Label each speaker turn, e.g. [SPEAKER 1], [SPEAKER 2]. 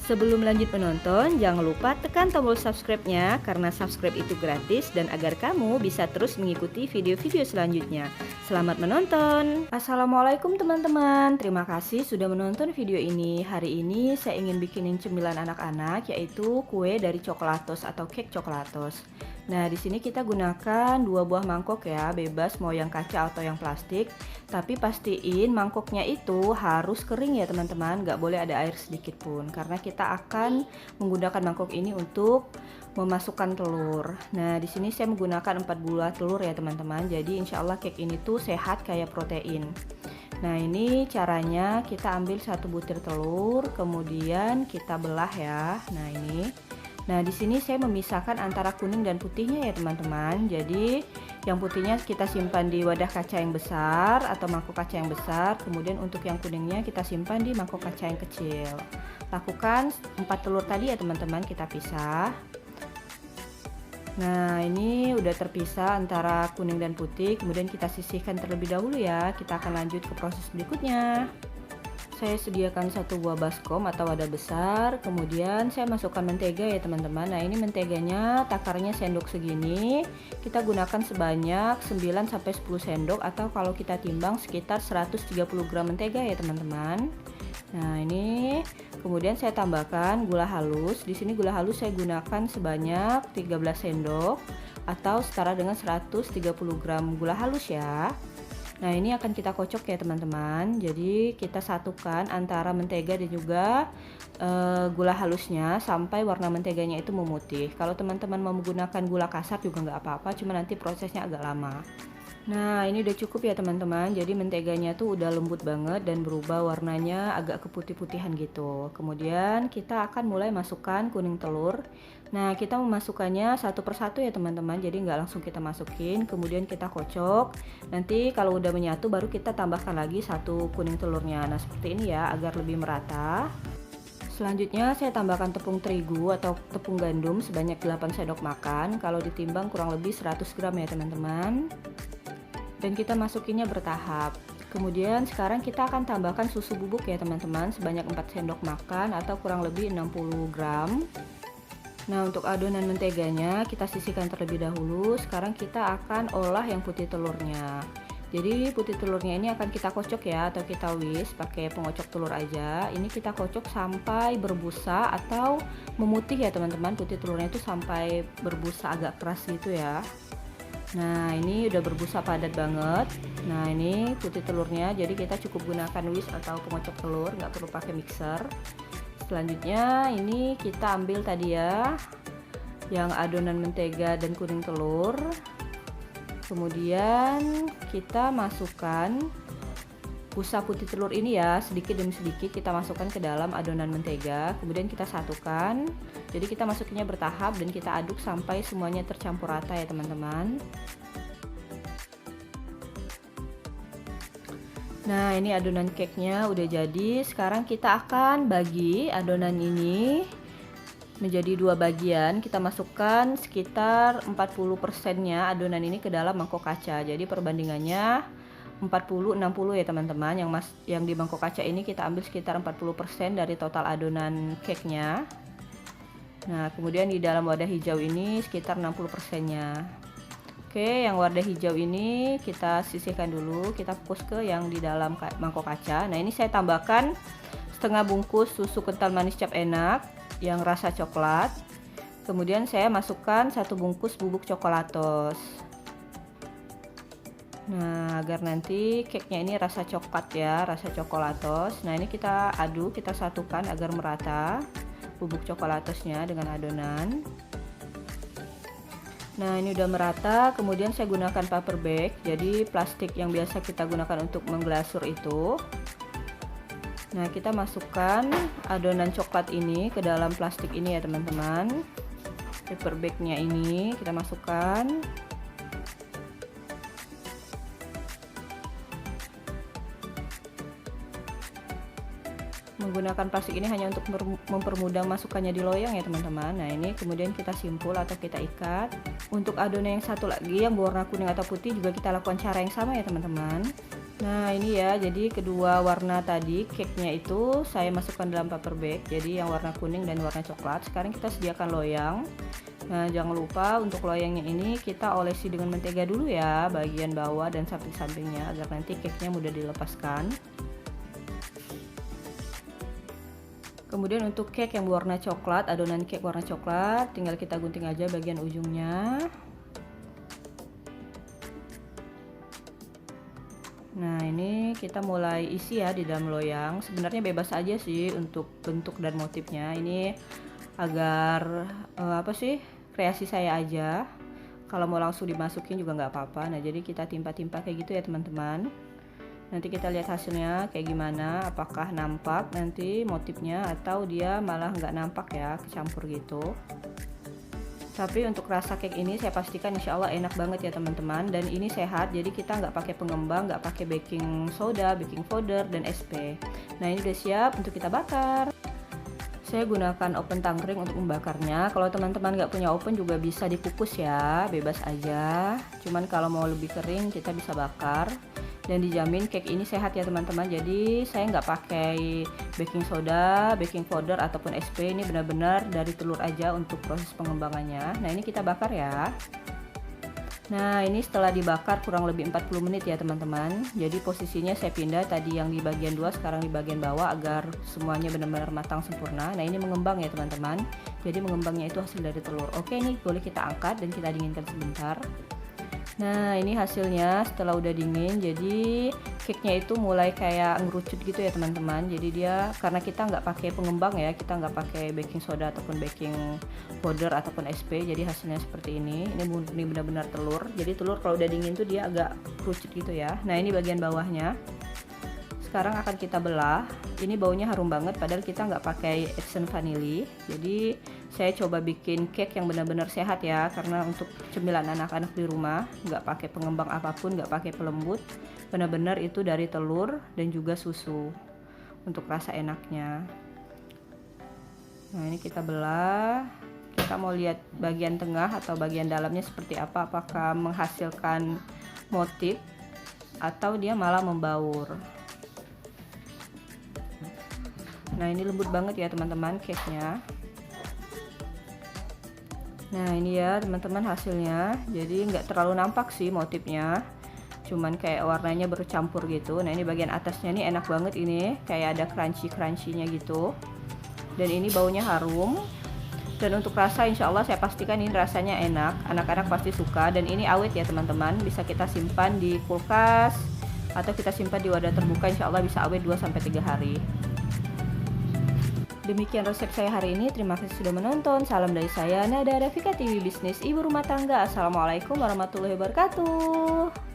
[SPEAKER 1] Sebelum lanjut menonton, jangan lupa tekan tombol subscribe-nya karena subscribe itu gratis dan agar kamu bisa terus mengikuti video-video selanjutnya. Selamat menonton. Assalamualaikum teman-teman. Terima kasih sudah menonton video ini. Hari ini saya ingin bikinin cemilan anak-anak yaitu kue dari coklatos atau cake coklatos. Nah, di sini kita gunakan 2 buah mangkok ya, bebas mau yang kaca atau yang plastik. Tapi pastiin mangkoknya itu harus kering ya teman-teman, nggak boleh ada air sedikit pun karena kita akan menggunakan mangkok ini untuk memasukkan telur. Nah, di sini saya menggunakan 4 buah telur ya teman-teman. Jadi insya Allah cake ini tuh sehat kayak protein. Nah, ini caranya kita ambil 1 butir telur, kemudian kita belah ya. Nah, ini. Nah, di sini saya memisahkan antara kuning dan putihnya ya teman-teman. Jadi yang putihnya kita simpan di wadah kaca yang besar atau mangkok kaca yang besar. Kemudian untuk yang kuningnya kita simpan di mangkok kaca yang kecil. Lakukan 4 telur tadi ya teman-teman, kita pisah. Nah, ini udah terpisah antara kuning dan putih. Kemudian kita sisihkan terlebih dahulu ya. Kita akan lanjut ke proses berikutnya. Saya sediakan 1 buah baskom atau wadah besar, kemudian saya masukkan mentega ya teman-teman. Nah, ini menteganya takarnya sendok segini, kita gunakan sebanyak 9-10 sendok atau kalau kita timbang sekitar 130 gram mentega ya teman-teman. Nah, ini kemudian saya tambahkan gula halus. Di sini gula halus saya gunakan sebanyak 13 sendok atau setara dengan 130 gram gula halus ya. Nah, ini akan kita kocok ya teman-teman. Jadi kita satukan antara mentega dan juga gula halusnya sampai warna menteganya itu memutih. Kalau teman-teman mau menggunakan gula kasar juga nggak apa-apa, cuma nanti prosesnya agak lama. Nah, ini udah cukup ya teman-teman. Jadi menteganya tuh udah lembut banget dan berubah warnanya agak keputih-putihan gitu. Kemudian kita akan mulai masukkan kuning telur. Nah, kita memasukkannya satu persatu ya teman-teman. Jadi nggak langsung kita masukin. Kemudian kita kocok. Nanti kalau udah menyatu baru kita tambahkan lagi 1 kuning telurnya. Nah, seperti ini ya agar lebih merata. Selanjutnya saya tambahkan tepung terigu atau tepung gandum sebanyak 8 sendok makan. Kalau ditimbang kurang lebih 100 gram ya teman-teman. Dan kita masukinnya bertahap. Kemudian sekarang kita akan tambahkan susu bubuk ya teman-teman sebanyak 4 sendok makan atau kurang lebih 60 gram. Nah, untuk adonan menteganya kita sisihkan terlebih dahulu. Sekarang kita akan olah yang putih telurnya. Jadi putih telurnya ini akan kita kocok ya atau kita whisk pakai pengocok telur aja. Ini kita kocok sampai berbusa atau memutih ya teman-teman. Putih telurnya itu sampai berbusa agak keras gitu ya. Nah, ini udah berbusa padat banget. Nah, ini putih telurnya, jadi kita cukup gunakan whisk atau pengocok telur, nggak perlu pakai mixer. Selanjutnya ini kita ambil tadi ya yang adonan mentega dan kuning telur. Kemudian kita masukkan busa putih telur ini ya, sedikit demi sedikit kita masukkan ke dalam adonan mentega. Kemudian kita satukan. Jadi kita masukinnya bertahap dan kita aduk sampai semuanya tercampur rata ya teman-teman. Nah, ini adonan cake-nya udah jadi. Sekarang kita akan bagi adonan ini menjadi 2 bagian. Kita masukkan sekitar 40%-nya adonan ini ke dalam mangkok kaca. Jadi perbandingannya 40-60 ya teman-teman. Yang di mangkok kaca ini kita ambil sekitar 40% dari total adonan cake-nya. Nah, kemudian di dalam wadah hijau ini sekitar 60%-nya. Oke, yang wadah hijau ini kita sisihkan dulu, kita fokus ke yang di dalam mangkok kaca. Nah, ini saya tambahkan setengah bungkus susu kental manis cap enak yang rasa coklat. Kemudian saya masukkan 1 bungkus bubuk coklatos. Nah, agar nanti cake-nya ini rasa coklat ya, rasa coklatos. Nah, ini kita aduk, kita satukan agar merata bubuk coklatosnya dengan adonan. Nah, ini udah merata. Kemudian saya gunakan paper bag, jadi plastik yang biasa kita gunakan untuk mengglasur itu. Nah, kita masukkan adonan coklat ini ke dalam plastik ini ya teman-teman. Paper bagnya ini kita masukkan. Menggunakan plastik ini hanya untuk mempermudah masukkannya di loyang ya teman-teman. Nah, ini kemudian kita simpul atau kita ikat. Untuk adonan yang satu lagi yang berwarna kuning atau putih juga kita lakukan cara yang sama ya teman-teman. Nah ini ya, jadi kedua warna tadi cake-nya itu saya masukkan dalam paper bag, jadi yang warna kuning dan warna coklat. Sekarang kita sediakan loyang. Nah jangan lupa untuk loyangnya ini kita olesi dengan mentega dulu ya, bagian bawah dan samping-sampingnya, agar nanti cake-nya mudah dilepaskan. Kemudian untuk cake yang berwarna coklat, adonan cake warna coklat, tinggal kita gunting aja bagian ujungnya. Nah ini kita mulai isi ya di dalam loyang. Sebenarnya bebas aja sih untuk bentuk dan motifnya. Ini agar apa sih, kreasi saya aja. Kalau mau langsung dimasukin juga nggak apa-apa. Nah jadi kita timpa-timpa kayak gitu ya teman-teman. Nanti kita lihat hasilnya kayak gimana, apakah nampak nanti motifnya atau dia malah nggak nampak ya, kecampur gitu. Tapi untuk rasa cake ini saya pastikan insya Allah enak banget ya teman-teman, dan ini sehat, jadi kita nggak pakai pengembang, nggak pakai baking soda, baking powder, dan SP. Nah ini udah siap untuk kita bakar. Saya gunakan oven tangkring untuk membakarnya. Kalau teman-teman nggak punya oven juga bisa dikukus ya, bebas aja. Cuman kalau mau lebih kering kita bisa bakar. Dan dijamin cake ini sehat ya teman-teman. Jadi saya nggak pakai baking soda, baking powder ataupun SP. Ini benar-benar dari telur aja untuk proses pengembangannya. Nah ini kita bakar ya. Nah ini setelah dibakar kurang lebih 40 menit ya teman-teman. Jadi posisinya saya pindah, tadi yang di bagian 2 sekarang di bagian bawah, agar semuanya benar-benar matang sempurna. Nah ini mengembang ya teman-teman. Jadi mengembangnya itu hasil dari telur. Oke, ini boleh kita angkat dan kita dinginkan sebentar. Nah ini hasilnya setelah udah dingin, jadi cake-nya itu mulai kayak ngerucut gitu ya teman-teman. Jadi dia, karena kita nggak pakai pengembang ya, kita nggak pakai baking soda ataupun baking powder ataupun SP, jadi hasilnya seperti ini. Ini benar-benar telur, jadi telur kalau udah dingin tuh dia agak kerucut gitu ya. Nah ini bagian bawahnya. Sekarang akan kita belah. Ini baunya harum banget, padahal kita nggak pakai essence vanili. Jadi saya coba bikin cake yang benar-benar sehat ya, karena untuk cemilan anak-anak di rumah nggak pakai pengembang apapun, nggak pakai pelembut, benar-benar itu dari telur dan juga susu untuk rasa enaknya. Nah ini kita belah, kita mau lihat bagian tengah atau bagian dalamnya seperti apa, apakah menghasilkan motif atau dia malah membaur. Nah ini lembut banget ya teman-teman cake-nya. Nah ini ya teman-teman hasilnya, jadi nggak terlalu nampak sih motifnya, cuman kayak warnanya bercampur gitu. Nah ini bagian atasnya nih enak banget, ini kayak ada crunchy-crunchy-nya gitu, dan ini baunya harum. Dan untuk rasa insya Allah saya pastikan ini rasanya enak, anak-anak pasti suka. Dan ini awet ya teman-teman, bisa kita simpan di kulkas atau kita simpan di wadah terbuka, insya Allah bisa awet 2-3 hari. Demikian resep saya hari ini. Terima kasih sudah menonton. Salam dari saya, Nada Rafika TV Bisnis Ibu Rumah Tangga. Assalamualaikum warahmatullahi wabarakatuh.